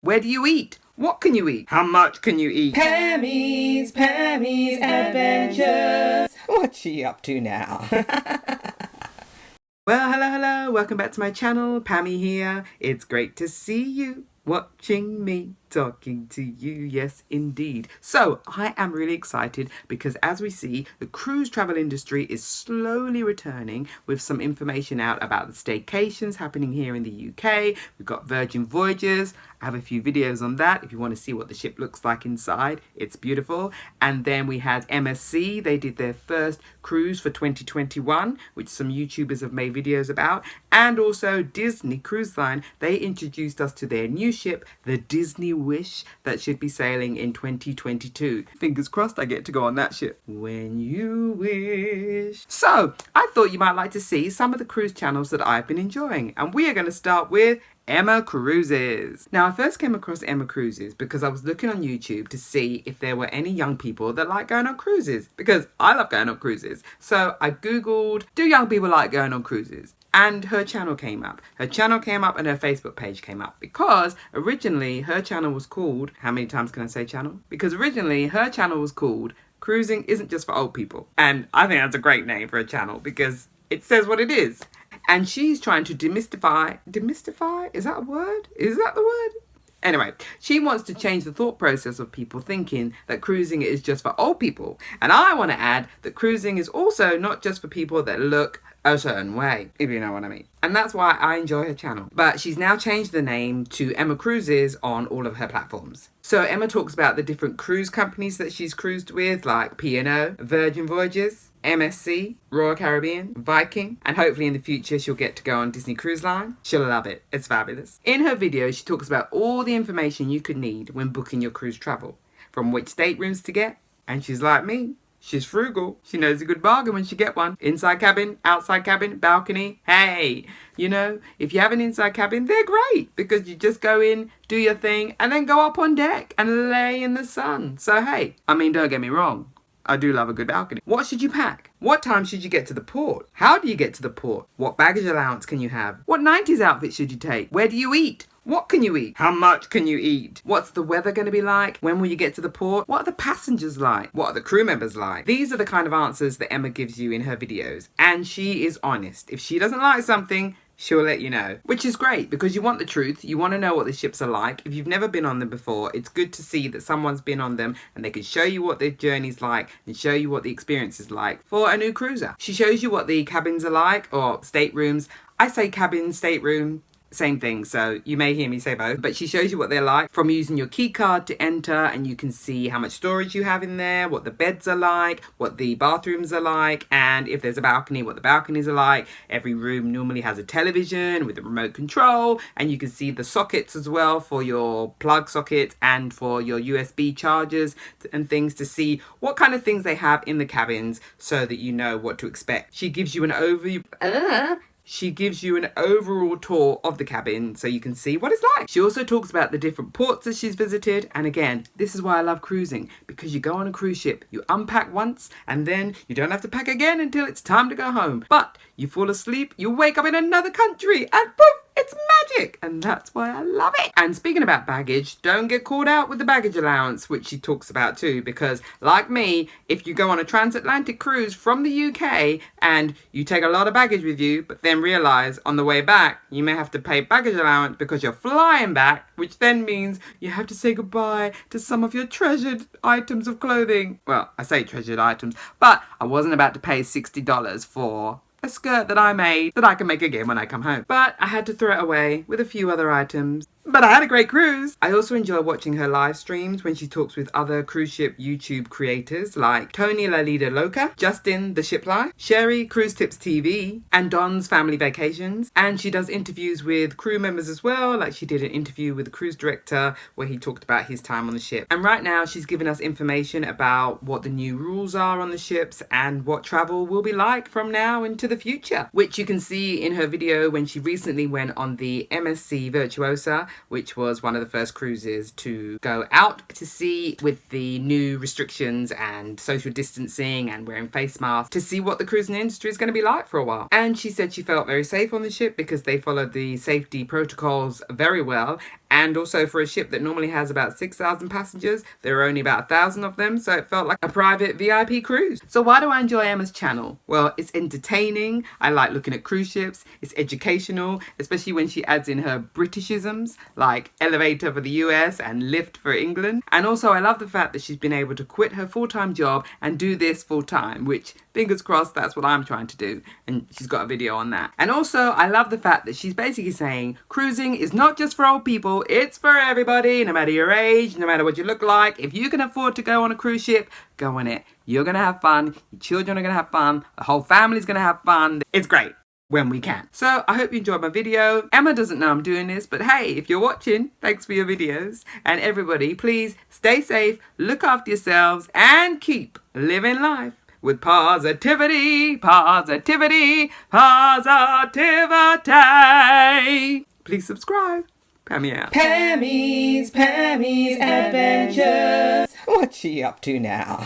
Where do you eat? What can you eat? How much can you eat? Pammy's Adventures. What's she up to now? Well, hello. Welcome back to my channel. Pammy here. It's great to see you watching me talking to you. Yes, indeed. So I am really excited because as we see, the cruise travel industry is slowly returning with some information out about the staycations happening here in the UK. We've got Virgin Voyages. I have a few videos on that if you want to see what the ship looks like inside. It's beautiful. And then we had MSC. They did their first cruise for 2021, which some YouTubers have made videos about. And also Disney Cruise Line. They introduced us to their new ship, the Disney Wish, that should be sailing in 2022. Fingers crossed I get to go on that ship. When you wish. So I thought you might like to see some of the cruise channels that I've been enjoying. And we are going to start with Emma Cruises. Now, I first came across Emma Cruises because I was looking on YouTube to see if there were any young people that like going on cruises, because I love going on cruises. So I Googled, do young people like going on cruises? And her channel came up. Her channel came up and her Facebook page came up because originally her channel was called, how many times can I say channel? Because originally her channel was called Cruising Isn't Just for Old People. And I think that's a great name for a channel because it says what it is. And she's trying to demystify, is that a word? Is that the word? Anyway, she wants to change the thought process of people thinking that cruising is just for old people. And I want to add that cruising is also not just for people that look a certain way, if you know what I mean. And that's why I enjoy her channel. But she's now changed the name to Emma Cruises on all of her platforms. So Emma talks about the different cruise companies that she's cruised with, like P&O, Virgin Voyages, MSC, Royal Caribbean, Viking, and hopefully in the future she'll get to go on Disney Cruise Line. She'll love it. It's fabulous. In her video, she talks about all the information you could need when booking your cruise travel, from which staterooms to get, and she's like me. She's frugal. She knows a good bargain when she get one. Inside cabin, outside cabin, balcony. Hey, you know, if you have an inside cabin, they're great because you just go in, do your thing, and then go up on deck and lay in the sun. So hey, I mean, don't get me wrong. I do love a good balcony. What should you pack? What time should you get to the port? How do you get to the port? What baggage allowance can you have? What 90s outfit should you take? Where do you eat? What can you eat? How much can you eat? What's the weather going to be like? When will you get to the port? What are the passengers like? What are the crew members like? These are the kind of answers that Emma gives you in her videos. And she is honest. If she doesn't like something, she'll let you know, which is great because you want the truth. You want to know what the ships are like. If you've never been on them before, it's good to see that someone's been on them and they can show you what their journey's like and show you what the experience is like for a new cruiser. She shows you what the cabins are like, or staterooms. I say cabin, stateroom, same thing, so you may hear me say both, but she shows you what they're like from using your key card to enter, and you can see how much storage you have in there, what the beds are like, what the bathrooms are like, and if there's a balcony, what the balconies are like. Every room normally has a television with a remote control, and you can see the sockets as well for your plug sockets and for your USB chargers and things to see what kind of things they have in the cabins so that you know what to expect. She gives you an overview. She gives you an overall tour of the cabin so you can see what it's like. She also talks about the different ports that she's visited. And again, this is why I love cruising, because you go on a cruise ship, you unpack once, and then you don't have to pack again until it's time to go home. But you fall asleep, you wake up in another country, and poof, it's magic. And that's why I love it. And speaking about baggage, don't get caught out with the baggage allowance, which she talks about too, because like me, if you go on a transatlantic cruise from the UK and you take a lot of baggage with you, but then realize on the way back you may have to pay baggage allowance because you're flying back, which then means you have to say goodbye to some of your treasured items of clothing. Well, I say treasured items, but I wasn't about to pay $60 for a skirt that I made that I can make again when I come home. But I had to throw it away with a few other items. But I had a great cruise. I also enjoy watching her live streams when she talks with other cruise ship YouTube creators like Tony La Lida Loca, Justin the Shipline, Sherry Cruise Tips TV, and Don's Family Vacations. And she does interviews with crew members as well, like she did an interview with the cruise director where he talked about his time on the ship. And right now she's given us information about what the new rules are on the ships and what travel will be like from now into the future, which you can see in her video when she recently went on the MSC Virtuosa, which was one of the first cruises to go out to sea with the new restrictions and social distancing and wearing face masks, to see what the cruising industry is going to be like for a while. And she said she felt very safe on the ship because they followed the safety protocols very well. And also for a ship that normally has about 6,000 passengers, there are only about 1,000 of them, so it felt like a private VIP cruise. So why do I enjoy Emma's channel? Well, it's entertaining. I like looking at cruise ships. It's educational, especially when she adds in her Britishisms like elevator for the US and lift for England. And also I love the fact that she's been able to quit her full-time job and do this full-time, which fingers crossed that's what I'm trying to do. And she's got a video on that. And also I love the fact that she's basically saying cruising is not just for old people, it's for everybody, no matter your age, no matter what you look like. If you can afford to go on a cruise ship, go on it. You're going to have fun. Your children are going to have fun. The whole family's going to have fun. It's great when we can. So I hope you enjoyed my video. Emma doesn't know I'm doing this, but hey, if you're watching, thanks for your videos. And everybody, please stay safe, look after yourselves, and keep living life with positivity, positivity, positivity. Please subscribe. Pammy out. Pammy's Adventures. What's she up to now?